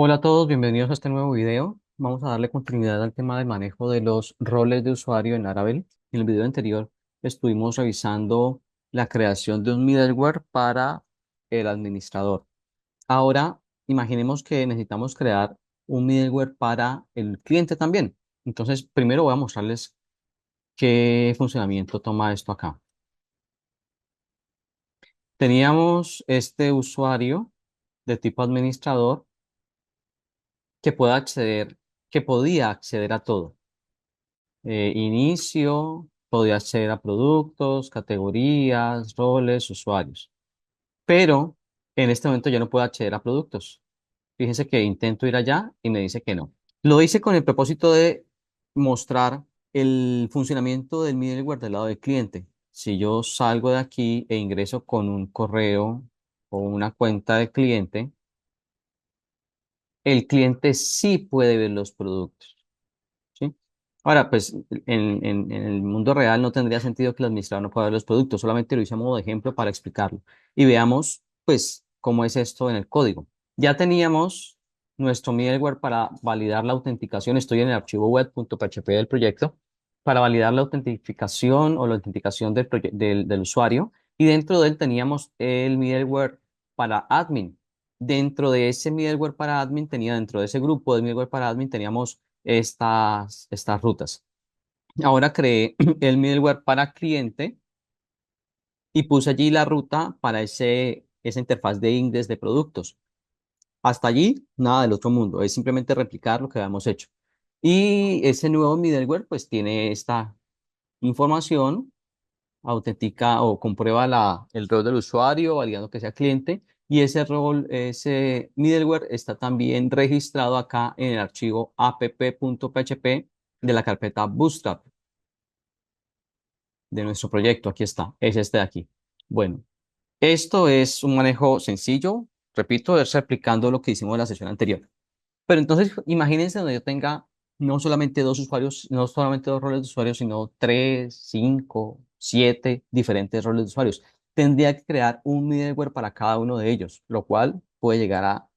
Hola a todos, bienvenidos a este nuevo video. Vamos a darle continuidad al tema del manejo de los roles de usuario en Laravel. En el video anterior estuvimos revisando la creación de un middleware para el administrador. Ahora, imaginemos que necesitamos crear un middleware para el cliente también. Entonces, primero voy a mostrarles qué funcionamiento toma esto acá. Teníamos este usuario de tipo administrador que pueda acceder, que podía acceder a todo. Inicio, podía acceder a productos, categorías, roles, usuarios. Pero en este momento yo no puedo acceder a productos. Fíjense que intento ir allá y me dice que no. Lo hice con el propósito de mostrar el funcionamiento del middleware del lado del cliente. Si yo salgo de aquí e ingreso con un correo o una cuenta de cliente, el cliente sí puede ver los productos. ¿Sí? Ahora, pues en el mundo real no tendría sentido que el administrador no pueda ver los productos, solamente lo hice a modo de ejemplo para explicarlo. Y veamos, pues, cómo es esto en el código. Ya teníamos nuestro middleware para validar la autenticación. Estoy en el archivo web.php del proyecto para validar la autentificación o la autenticación del usuario. Y dentro de él teníamos el middleware para admin. Dentro de ese middleware para admin tenía, dentro de ese grupo de middleware para admin teníamos estas rutas. Ahora creé el middleware para cliente y puse allí la ruta para esa interfaz de index de productos. Hasta allí, nada del otro mundo, es simplemente replicar lo que habíamos hecho. Y ese nuevo middleware pues tiene esta información, autentica o comprueba el rol del usuario, validando que sea cliente. Y ese rol, ese middleware está también registrado acá en el archivo app.php de la carpeta Bootstrap de nuestro proyecto. Aquí está, es este de aquí. Bueno, esto es un manejo sencillo, repito, es replicando lo que hicimos en la sesión anterior. Pero entonces, imagínense donde yo tenga no solamente dos usuarios, no solamente dos roles de usuarios, sino tres, cinco, siete diferentes roles de usuarios. Tendría que crear un middleware para cada uno de ellos, lo cual puede llegar a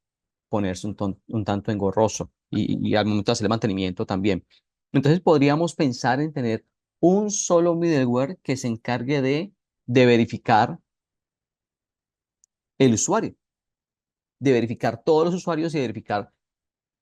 ponerse un tanto engorroso y al momento de hacer el mantenimiento también. Entonces, podríamos pensar en tener un solo middleware que se encargue de verificar el usuario, de verificar todos los usuarios y de verificar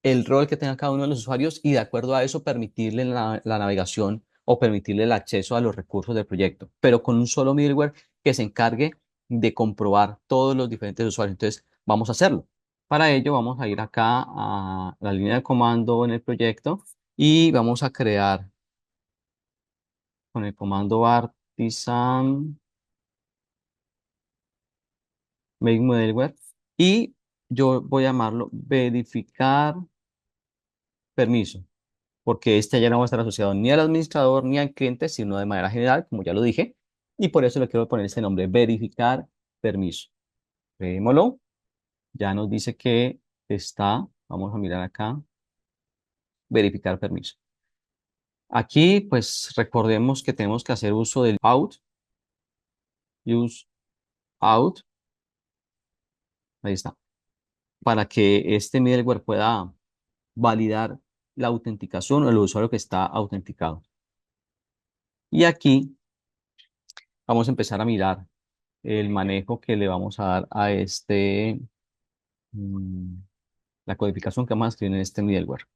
el rol que tenga cada uno de los usuarios y de acuerdo a eso permitirle la navegación o permitirle el acceso a los recursos del proyecto, pero con un solo middleware que se encargue de comprobar todos los diferentes usuarios. Entonces, vamos a hacerlo. Para ello, vamos a ir acá a la línea de comando en el proyecto y vamos a crear con el comando artisan make middleware y yo voy a llamarlo verificar permiso, porque este ya no va a estar asociado ni al administrador ni al cliente, sino de manera general, como ya lo dije, y por eso le quiero poner este nombre, verificar permiso. Veámoslo, ya nos dice que está, vamos a mirar acá, verificar permiso. Aquí, pues recordemos que tenemos que hacer uso del use out, ahí está, para que este middleware pueda validar la autenticación o el usuario que está autenticado. Y aquí vamos a empezar a mirar el manejo que le vamos a dar a mm, la codificación que vamos a escribir en este middleware.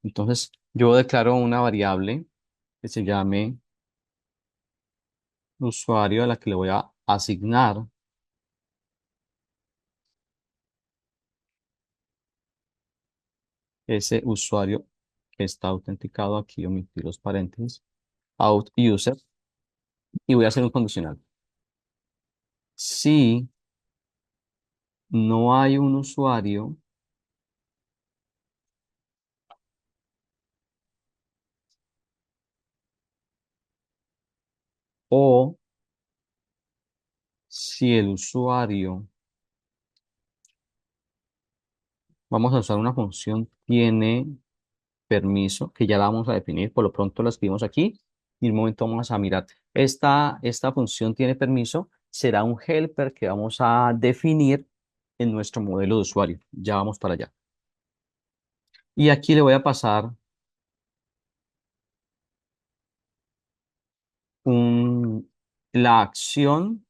Entonces, yo declaro una variable que se llame usuario a la que le voy a asignar ese usuario que está autenticado aquí, omitir los paréntesis, out user, y voy a hacer un condicional. Si no hay un usuario o si el usuario, vamos a usar una función, tiene permiso, que ya la vamos a definir, por lo pronto la escribimos aquí y en un momento vamos a mirar. Esta función tiene permiso, será un helper que vamos a definir en nuestro modelo de usuario. Ya vamos para allá. Y aquí le voy a pasar un, la acción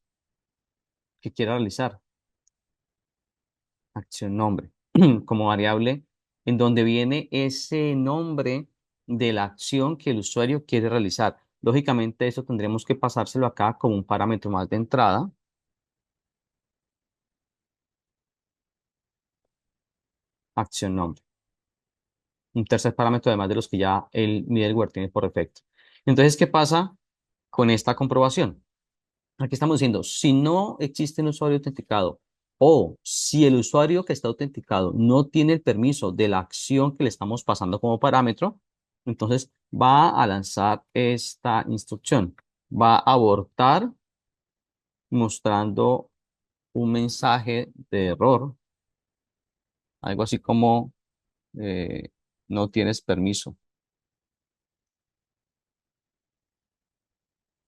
que quiera realizar, acción nombre, como variable en donde viene ese nombre de la acción que el usuario quiere realizar. Lógicamente, eso tendremos que pasárselo acá como un parámetro más de entrada, acción nombre. Un tercer parámetro además de los que ya el middleware tiene por defecto. Entonces, ¿qué pasa con esta comprobación? Aquí estamos diciendo, si no existe un usuario autenticado o si el usuario que está autenticado no tiene el permiso de la acción que le estamos pasando como parámetro, entonces va a lanzar esta instrucción. Va a abortar mostrando un mensaje de error, algo así como eh, no tienes permiso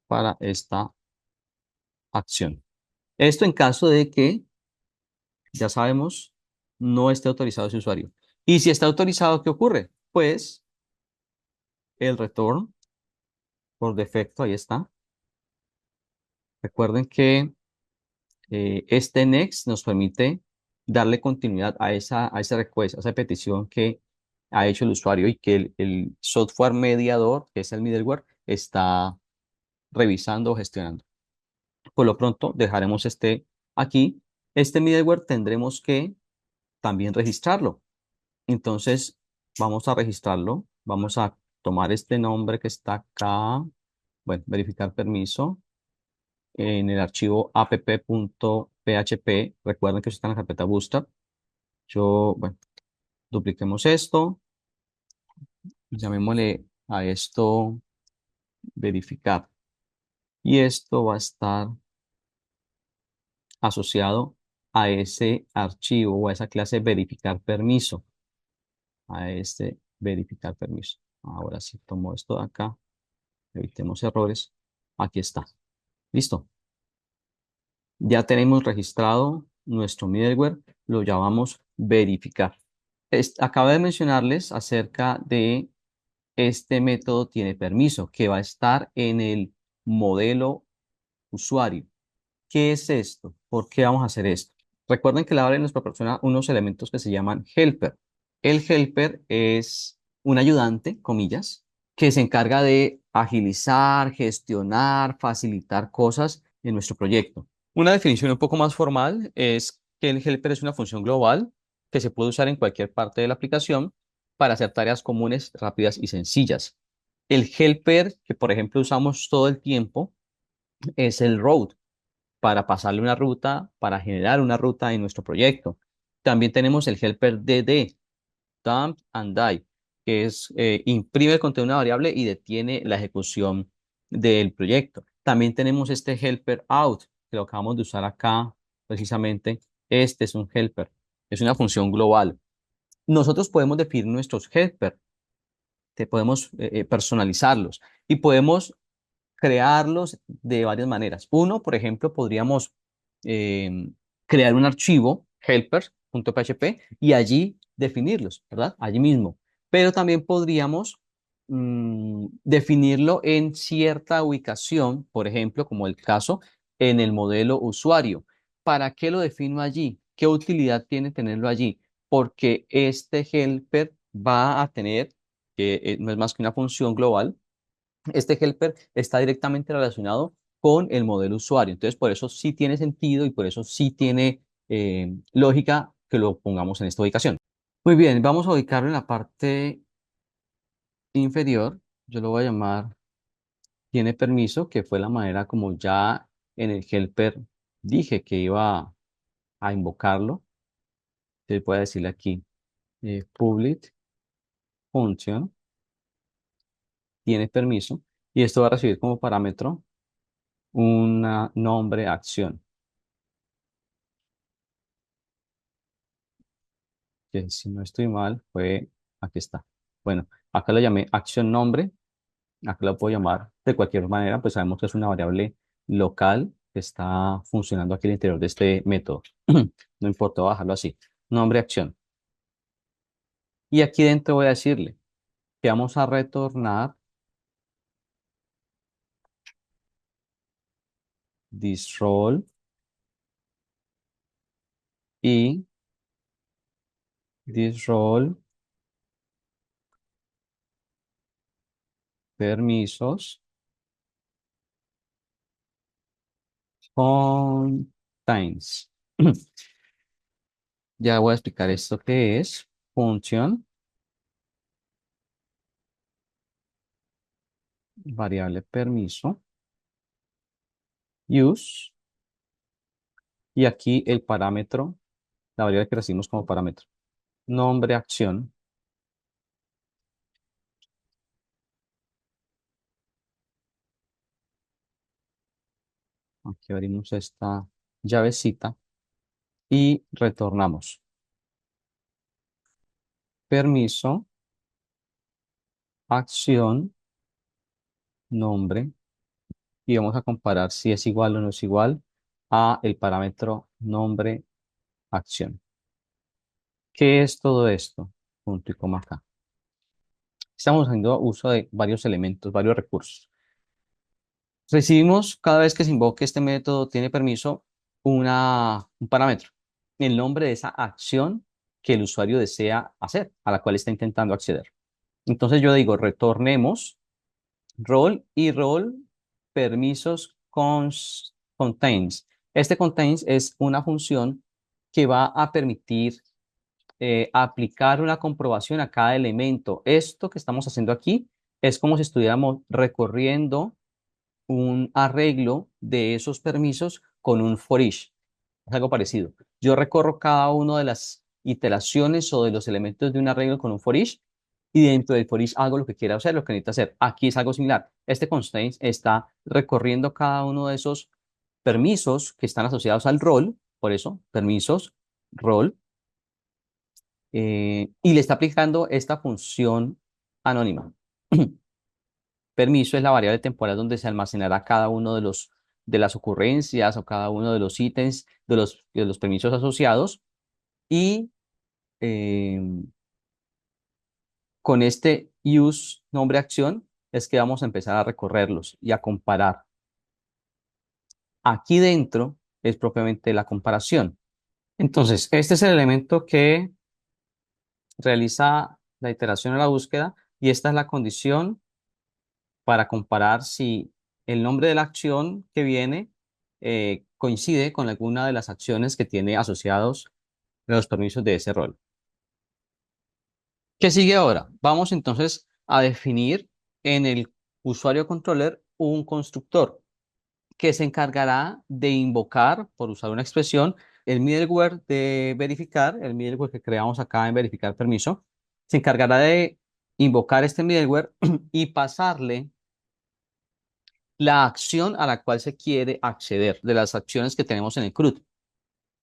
para esta acción. Esto en caso de que, ya sabemos, no esté autorizado ese usuario. Y si está autorizado, ¿qué ocurre? Pues el return por defecto, ahí está. Recuerden que este next nos permite darle continuidad a esa request, a esa petición que ha hecho el usuario y que el software mediador, que es el middleware, está revisando o gestionando. Por lo pronto, dejaremos este aquí. Este middleware tendremos que también registrarlo. Entonces, vamos a registrarlo. Vamos a tomar este nombre que está acá. Bueno, verificar permiso en el archivo app.php. Recuerden que eso está en la carpeta Bootstrap. Bueno, dupliquemos esto. Llamémosle a esto verificar. Y esto va a estar asociado a ese archivo o a esa clase verificar permiso. A este verificar permiso. Ahora sí tomo esto de acá. Evitemos errores. Aquí está. Listo. Ya tenemos registrado nuestro middleware. Lo llamamos verificar. Acabo de mencionarles acerca de este método tiene permiso que va a estar en el modelo usuario. ¿Qué es esto? ¿Por qué vamos a hacer esto? Recuerden que la Library nos proporciona unos elementos que se llaman helper. El helper es un ayudante, comillas, que se encarga de agilizar, gestionar, facilitar cosas en nuestro proyecto. Una definición un poco más formal es que el helper es una función global que se puede usar en cualquier parte de la aplicación para hacer tareas comunes, rápidas y sencillas. El helper que, por ejemplo, usamos todo el tiempo es el road para pasarle una ruta, para generar una ruta en nuestro proyecto. También tenemos el helper DD, dump and die, que es imprime el contenido de una variable y detiene la ejecución del proyecto. También tenemos este helper out, que lo acabamos de usar acá precisamente. Este es un helper, es una función global. Nosotros podemos definir nuestros helper, que podemos personalizarlos y podemos crearlos de varias maneras. Uno, por ejemplo, podríamos eh, crear un archivo, helpers.php, y allí definirlos, ¿verdad? Allí mismo. Pero también podríamos definirlo en cierta ubicación, por ejemplo, como el caso en el modelo usuario. ¿Para qué lo defino allí? ¿Qué utilidad tiene tenerlo allí? Porque este helper va a tener, que no es más que una función global, este helper está directamente relacionado con el modelo usuario. Entonces, por eso sí tiene sentido y por eso sí tiene lógica que lo pongamos en esta ubicación. Muy bien, vamos a ubicarlo en la parte inferior. Yo lo voy a llamar tiene permiso, que fue la manera como ya en el helper dije que iba a invocarlo. Entonces voy a decirle aquí public function tiene permiso y esto va a recibir como parámetro un nombre acción. Que si no estoy mal, aquí está. Bueno, acá lo llamé acción nombre, acá lo puedo llamar de cualquier manera, pues sabemos que es una variable local que está funcionando aquí al interior de este método. No importa bajarlo así. Nombre acción. Y aquí dentro voy a decirle que vamos a retornar this role y this role permisos contains. Ya voy a explicar esto que es función, variable permiso, use, y aquí el parámetro, la variable que recibimos como parámetro, nombre, acción. Aquí abrimos esta llavecita y retornamos permiso, acción, nombre, y vamos a comparar si es igual o no es igual a el parámetro nombre, acción. ¿Qué es todo esto? Punto y coma acá. Estamos haciendo uso de varios elementos, varios recursos. Recibimos cada vez que se invoque este método, tiene permiso, un parámetro, el nombre de esa acción que el usuario desea hacer, a la cual está intentando acceder. Entonces yo digo, retornemos role y role permisos contains. Este contains es una función que va a permitir aplicar una comprobación a cada elemento. Esto que estamos haciendo aquí es como si estuviéramos recorriendo un arreglo de esos permisos con un for each. Es algo parecido. Yo recorro cada una de las iteraciones o de los elementos de un arreglo con un for each y dentro del for each hago lo que quiera hacer, lo que necesita hacer. Aquí es algo similar. Este constraint está recorriendo cada uno de esos permisos que están asociados al rol, por eso, permisos, rol, y le está aplicando esta función anónima. Permiso es la variable temporal donde se almacenará cada uno de las ocurrencias o cada uno de los ítems de los permisos asociados. Y eh, con este use nombre acción es que vamos a empezar a recorrerlos y a comparar. Aquí dentro es propiamente la comparación. Entonces, este es el elemento que realiza la iteración a la búsqueda y esta es la condición para comparar si el nombre de la acción que viene coincide con alguna de las acciones que tiene asociados los permisos de ese rol. ¿Qué sigue ahora? Vamos entonces a definir en el usuario controller un constructor que se encargará de invocar, por usar una expresión, el middleware de verificar, el middleware que creamos acá en verificar permiso, se encargará de invocar este middleware y pasarle la acción a la cual se quiere acceder, de las acciones que tenemos en el CRUD,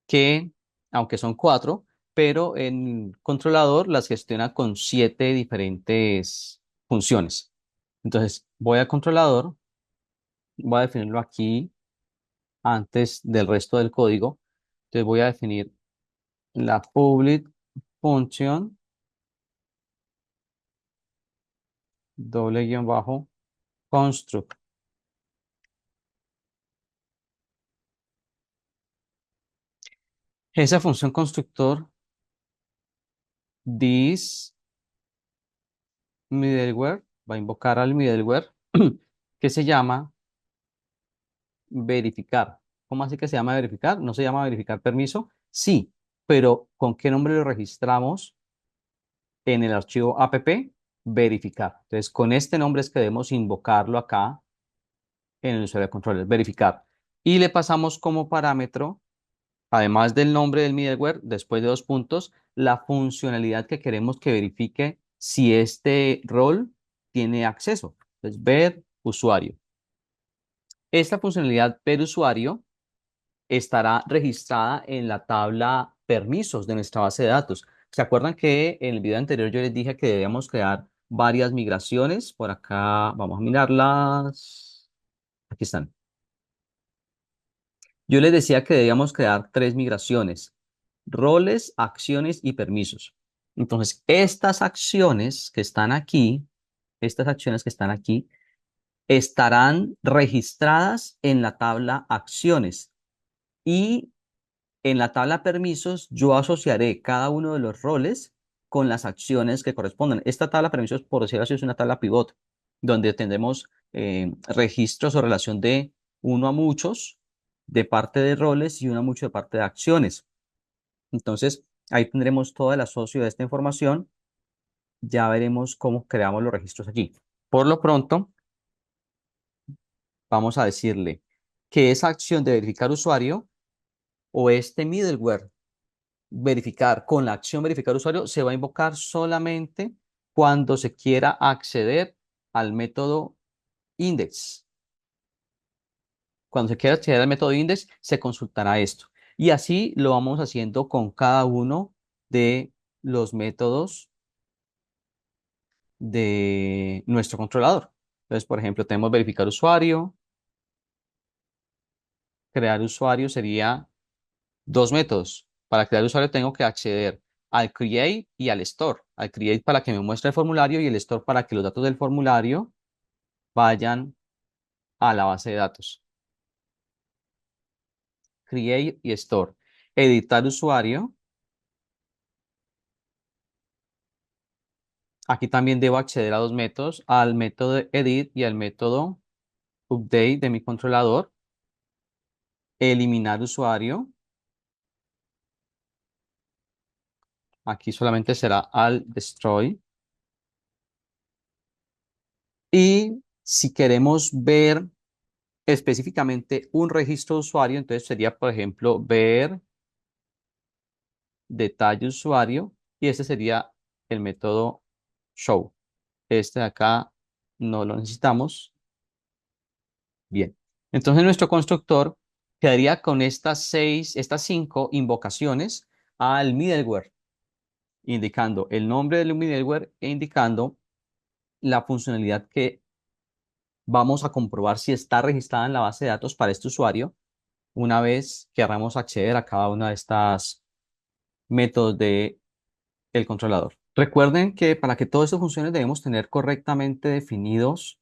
que aunque son cuatro, pero en el controlador las gestiona con siete diferentes funciones. Entonces, voy al controlador, voy a definirlo aquí antes del resto del código. Entonces, voy a definir la public function doble guión bajo construct. Esa función constructor, this middleware, va a invocar al middleware que se llama verificar. ¿Cómo así que se llama verificar? ¿No se llama verificar permiso? Sí, pero ¿con qué nombre lo registramos en el archivo app? Verificar. Entonces, con este nombre es que debemos invocarlo acá en el usuario de controles, verificar. Y le pasamos como parámetro, además del nombre del middleware, después de dos puntos, la funcionalidad que queremos que verifique si este rol tiene acceso. Entonces, ver usuario. Esta funcionalidad ver usuario estará registrada en la tabla permisos de nuestra base de datos. ¿Se acuerdan que en el video anterior yo les dije que debíamos crear varias migraciones? Por acá vamos a mirarlas. Aquí están. Yo les decía que debíamos crear tres migraciones: roles, acciones y permisos. Entonces, estas acciones que están aquí, estarán registradas en la tabla acciones y en la tabla permisos yo asociaré cada uno de los roles con las acciones que corresponden. Esta tabla permisos, por decirlo así, es una tabla pivot, donde tendremos registros o relación de uno a muchos de parte de roles y uno a mucho de parte de acciones. Entonces, ahí tendremos todo el asocio de esta información. Ya veremos cómo creamos los registros aquí. Por lo pronto, vamos a decirle que esa acción de verificar usuario o este middleware verificar con la acción verificar usuario se va a invocar solamente cuando se quiera acceder al método index. Cuando se quiera acceder al método index, se consultará esto. Y así lo vamos haciendo con cada uno de los métodos de nuestro controlador. Entonces, por ejemplo, tenemos verificar usuario, crear usuario sería dos métodos. Para crear usuario tengo que acceder al create y al store. Al create para que me muestre el formulario y el store para que los datos del formulario vayan a la base de datos. Create y store. Editar usuario. Aquí también debo acceder a dos métodos, al método de edit y al método update de mi controlador. Eliminar usuario. Aquí solamente será al destroy. Y si queremos ver específicamente un registro de usuario, entonces sería, por ejemplo, ver detalle usuario y este sería el método show. Este de acá no lo necesitamos. Bien. Entonces nuestro constructor quedaría con estas cinco invocaciones al middleware, indicando el nombre del middleware e indicando la funcionalidad que vamos a comprobar si está registrada en la base de datos para este usuario una vez queramos acceder a cada una de estas métodos de el controlador. Recuerden que para que todo esto funcione debemos tener correctamente definidos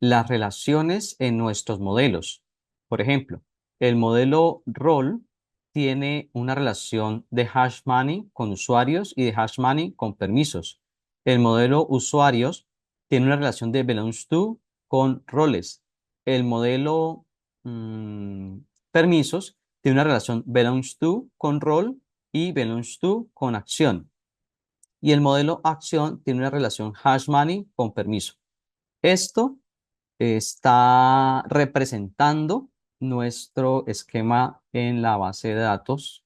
las relaciones en nuestros modelos. Por ejemplo, el modelo role tiene una relación de hash money con usuarios y de hash money con permisos. El modelo usuarios tiene una relación de belongs to con roles. El modelo permisos tiene una relación belongs to con role y belongs to con acción. Y el modelo acción tiene una relación hash money con permiso. Esto está representando nuestro esquema en la base de datos.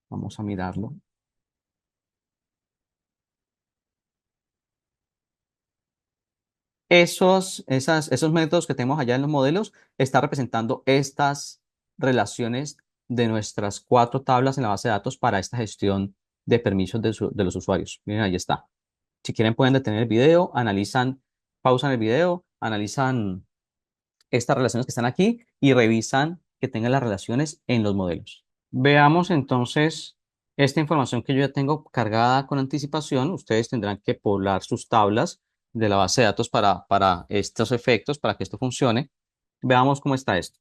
Vamos a mirarlo. Esos métodos que tenemos allá en los modelos están representando estas relaciones de nuestras cuatro tablas en la base de datos para esta gestión de permisos de los usuarios. Miren, ahí está. Si quieren pueden detener el video, pausan el video, analizan estas relaciones que están aquí y revisan que tengan las relaciones en los modelos. Veamos entonces esta información que yo ya tengo cargada con anticipación. Ustedes tendrán que poblar sus tablas de la base de datos para estos efectos, para que esto funcione. Veamos cómo está esto.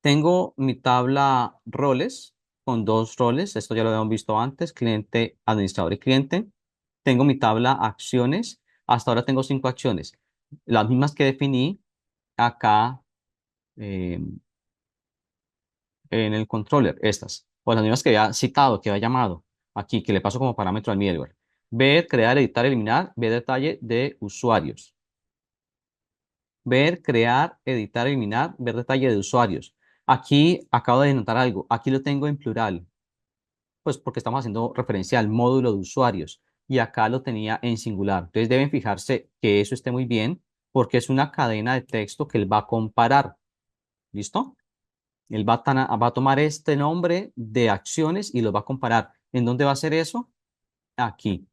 Tengo mi tabla roles con dos roles. Esto ya lo habíamos visto antes, cliente, administrador y cliente. Tengo mi tabla acciones. Hasta ahora tengo 5 acciones. Las mismas que definí acá eh, en el controller, estas, o las mismas que había citado, que había llamado aquí, que le paso como parámetro al middleware. Ver, crear, editar, eliminar, ver detalle de usuarios. Ver, crear, editar, eliminar, ver detalle de usuarios. Aquí acabo de notar algo, aquí lo tengo en plural, pues porque estamos haciendo referencia al módulo de usuarios y acá lo tenía en singular. Entonces deben fijarse que eso esté muy bien porque es una cadena de texto que él va a comparar. ¿Listo? Él va a tomar este nombre de acciones y los va a comparar. ¿En dónde va a hacer eso? Aquí.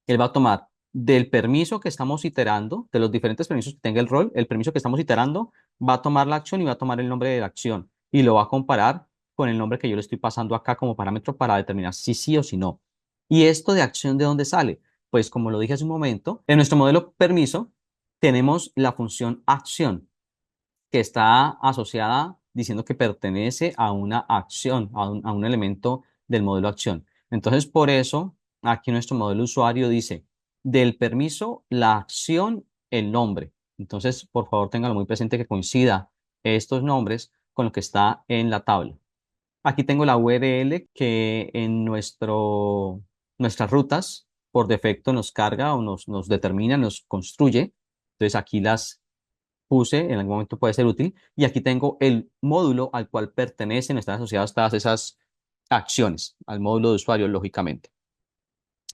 Él va a tomar del permiso que estamos iterando, de los diferentes permisos que tenga el rol, el permiso que estamos iterando, va a tomar la acción y va a tomar el nombre de la acción y lo va a comparar con el nombre que yo le estoy pasando acá como parámetro para determinar si sí o si no. ¿Y esto de acción de dónde sale? Pues como lo dije hace un momento, en nuestro modelo permiso tenemos la función acción que está asociada diciendo que pertenece a una acción, a un elemento del modelo acción. Entonces, por eso, aquí nuestro modelo usuario dice, del permiso, la acción, el nombre. Entonces, por favor, ténganlo muy presente que coincida estos nombres con lo que está en la tabla. Aquí tengo la URL que en nuestras rutas por defecto nos carga o nos determina, nos construye. Entonces aquí las puse, en algún momento puede ser útil. Y aquí tengo el módulo al cual pertenecen, están asociadas todas esas acciones, al módulo de usuario, lógicamente.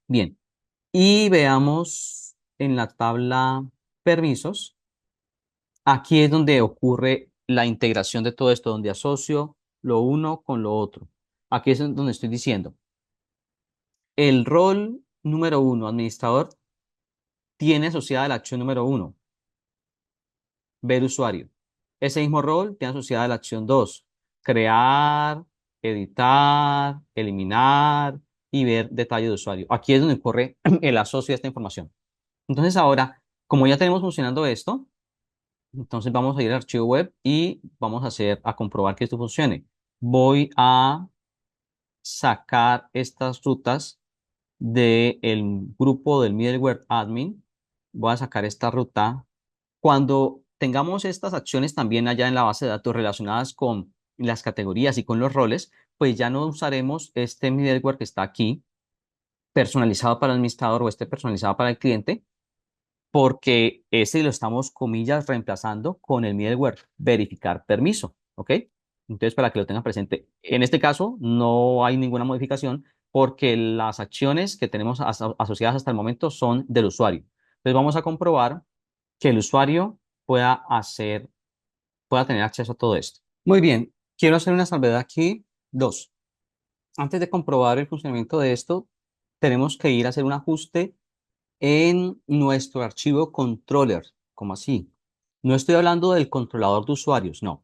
Bien, y veamos en la tabla permisos. Aquí es donde ocurre la integración de todo esto, donde asocio lo uno con lo otro. Aquí es donde estoy diciendo, el rol número uno, administrador, tiene asociada la acción número uno, ver usuario. Ese mismo rol tiene asociada la acción 2, crear, editar, eliminar y ver detalle de usuario. Aquí es donde ocurre el asocio de esta información. Entonces ahora, como ya tenemos funcionando esto, entonces vamos a ir al archivo web y vamos a comprobar que esto funcione. Voy a sacar estas rutas del grupo del middleware admin. Voy a sacar esta ruta. Cuando tengamos estas acciones también allá en la base de datos relacionadas con las categorías y con los roles, pues ya no usaremos este middleware que está aquí personalizado para el administrador o este personalizado para el cliente, porque ese lo estamos, comillas, reemplazando con el middleware verificar permiso, ¿ok? Entonces, para que lo tengan presente, en este caso no hay ninguna modificación porque las acciones que tenemos asociadas hasta el momento son del usuario. Entonces, vamos a comprobar que el usuario pueda tener acceso a todo esto. Muy bien, quiero hacer una salvedad aquí. Dos, antes de comprobar el funcionamiento de esto, tenemos que ir a hacer un ajuste en nuestro archivo controller. ¿Cómo así? No estoy hablando del controlador de usuarios, no.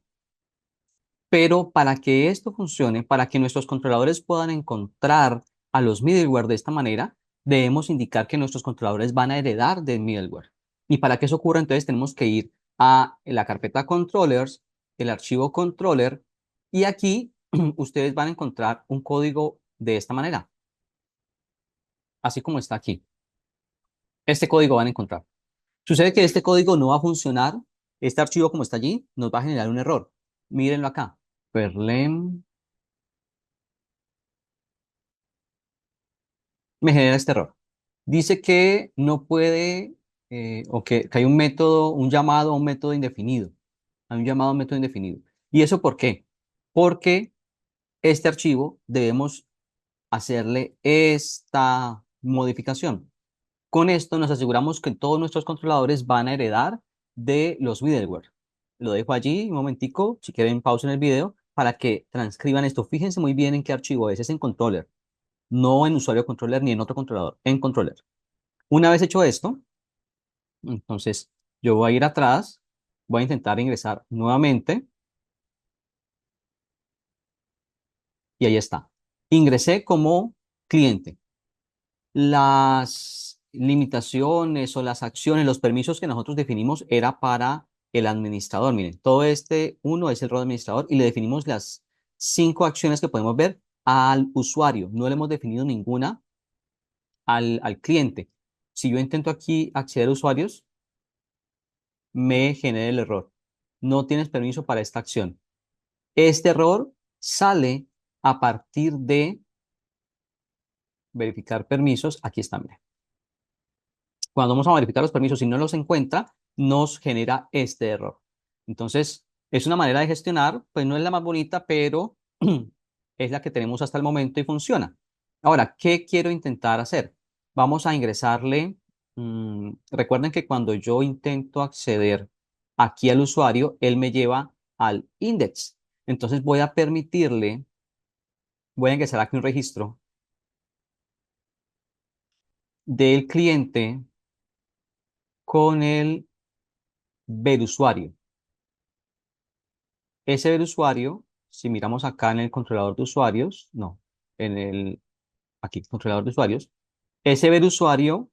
Pero para que esto funcione, para que nuestros controladores puedan encontrar a los middleware de esta manera, debemos indicar que nuestros controladores van a heredar del middleware. Y para que eso ocurra, entonces tenemos que ir a la carpeta controllers, el archivo controller, y aquí ustedes van a encontrar un código de esta manera, así como está aquí. Este código van a encontrar. Sucede que este código no va a funcionar. Este archivo como está allí nos va a generar un error. Mírenlo acá. Perlem me genera este error. Dice que no puede, o que hay un método, un llamado a un método indefinido. Hay un llamado a un método indefinido. ¿Y eso por qué? Porque este archivo debemos hacerle esta modificación. Con esto nos aseguramos que todos nuestros controladores van a heredar de los middleware. Lo dejo allí un momentico, si quieren pausa en el video, para que transcriban esto. Fíjense muy bien en qué archivo es en controller, no en usuario controller ni en otro controlador, en controller. Una vez hecho esto, entonces yo voy a ir atrás, voy a intentar ingresar nuevamente y ahí está. Ingresé como cliente. Las limitaciones o las acciones, los permisos que nosotros definimos era para el administrador. Miren, todo este uno es el rol de administrador y le definimos las 5 acciones que podemos ver al usuario. No le hemos definido ninguna al cliente. Si yo intento aquí acceder a usuarios, me genera el error. No tienes permiso para esta acción. Este error sale a partir de verificar permisos. Aquí está, miren. Cuando vamos a verificar los permisos y no los encuentra, nos genera este error. Entonces, es una manera de gestionar, pues no es la más bonita, pero es la que tenemos hasta el momento y funciona. Ahora, ¿qué quiero intentar hacer? Vamos a ingresarle, recuerden que cuando yo intento acceder aquí al usuario, él me lleva al index. Entonces voy a permitirle, voy a ingresar aquí un registro del cliente con el ver usuario. Ese ver usuario si miramos acá en el controlador de usuarios, no, en el, aquí, controlador de usuarios, ese ver usuario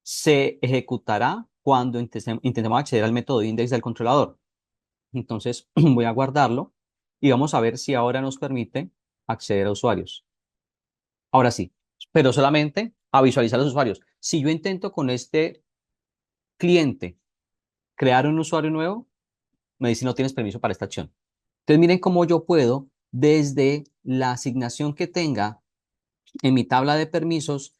se ejecutará cuando intentemos acceder al método index del controlador. Entonces voy a guardarlo y vamos a ver si ahora nos permite acceder a usuarios. Ahora sí, pero solamente a visualizar los usuarios. Si yo intento con este cliente crear un usuario nuevo, me dice no tienes permiso para esta acción. Entonces miren cómo yo puedo, desde la asignación que tenga en mi tabla de permisos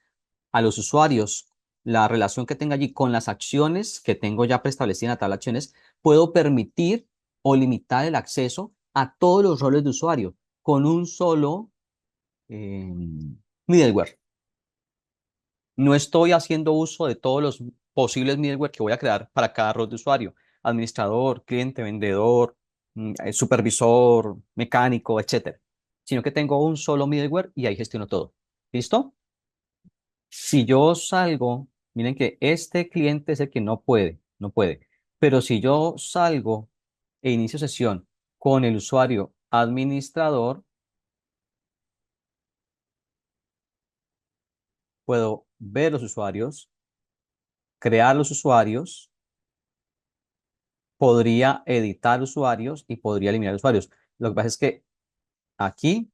a los usuarios, la relación que tenga allí con las acciones que tengo ya preestablecidas en la tabla de acciones, puedo permitir o limitar el acceso a todos los roles de usuario con un solo eh, middleware. No estoy haciendo uso de todos los posibles middleware que voy a crear para cada rol de usuario. Administrador, cliente, vendedor, supervisor, mecánico, etcétera. Sino que tengo un solo middleware y ahí gestiono todo. ¿Listo? Si yo salgo, miren que este cliente es el que no puede. Pero si yo salgo e inicio sesión con el usuario administrador, puedo ver los usuarios, crear los usuarios, podría editar usuarios y podría eliminar usuarios. Lo que pasa es que aquí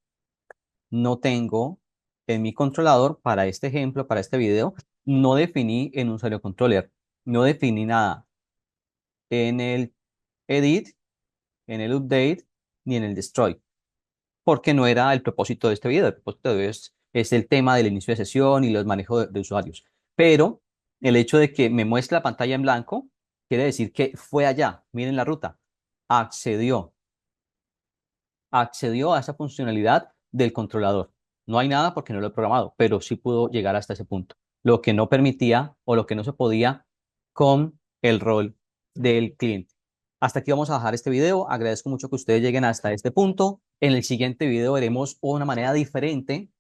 no tengo en mi controlador, para este ejemplo, para este video, no definí en usuario controller, no definí nada en el edit, en el update, ni en el destroy, porque no era el propósito de este video. El propósito de video es el tema del inicio de sesión y los manejos de usuarios. Pero el hecho de que me muestre la pantalla en blanco quiere decir que fue allá. Miren la ruta. Accedió. Accedió a esa funcionalidad del controlador. No hay nada porque no lo he programado, pero sí pudo llegar hasta ese punto. Lo que no permitía o lo que no se podía con el rol del cliente. Hasta aquí vamos a dejar este video. Agradezco mucho que ustedes lleguen hasta este punto. En el siguiente video veremos una manera diferente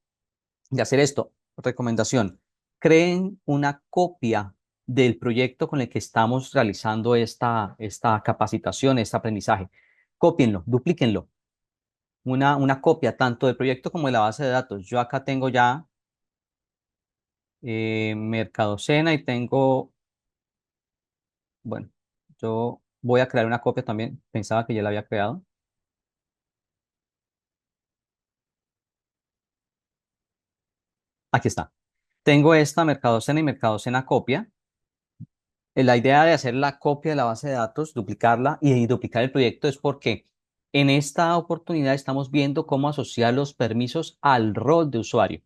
de hacer esto. Recomendación: creen una copia del proyecto con el que estamos realizando esta capacitación, este aprendizaje. Cópienlo, duplíquenlo, una copia tanto del proyecto como de la base de datos. Yo acá tengo ya Mercadocena y tengo, bueno, yo voy a crear una copia también. Pensaba que ya la había creado. Aquí está. Tengo esta Mercadocena y Mercadocena copia. La idea de hacer la copia de la base de datos, duplicarla y duplicar el proyecto es porque en esta oportunidad estamos viendo cómo asociar los permisos al rol de usuario.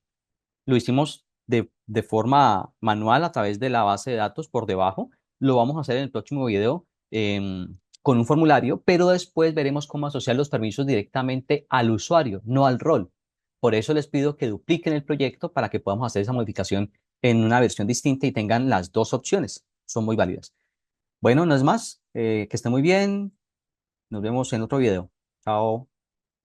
Lo hicimos de forma manual a través de la base de datos por debajo. Lo vamos a hacer en el próximo video con un formulario, pero después veremos cómo asociar los permisos directamente al usuario, no al rol. Por eso les pido que dupliquen el proyecto para que podamos hacer esa modificación en una versión distinta y tengan las dos opciones. Son muy válidas. Bueno, no es más. Que esté muy bien. Nos vemos en otro video. Chao.